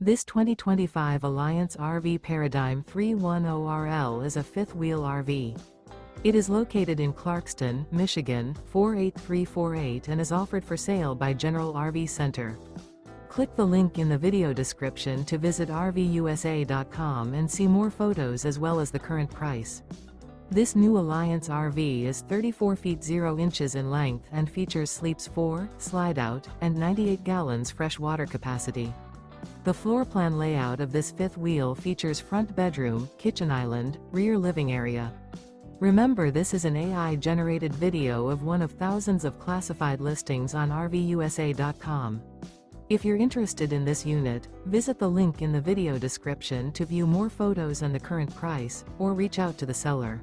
This 2025 Alliance RV Paradigm 310RL is a fifth-wheel RV. It is located in Clarkston, Michigan, 48348 and is offered for sale by General RV Center. Click the link in the video description to visit RVUSA.com and see more photos as well as the current price. This new Alliance RV is 34 feet 0 inches in length and features sleeps 4, Slideout, and 98 gallons fresh water capacity. The floor plan layout of this fifth wheel features front bedroom, kitchen island, rear living area. Remember, this is an AI-generated video of one of thousands of classified listings on RVUSA.com. If you're interested in this unit, visit the link in the video description to view more photos and the current price, or reach out to the seller.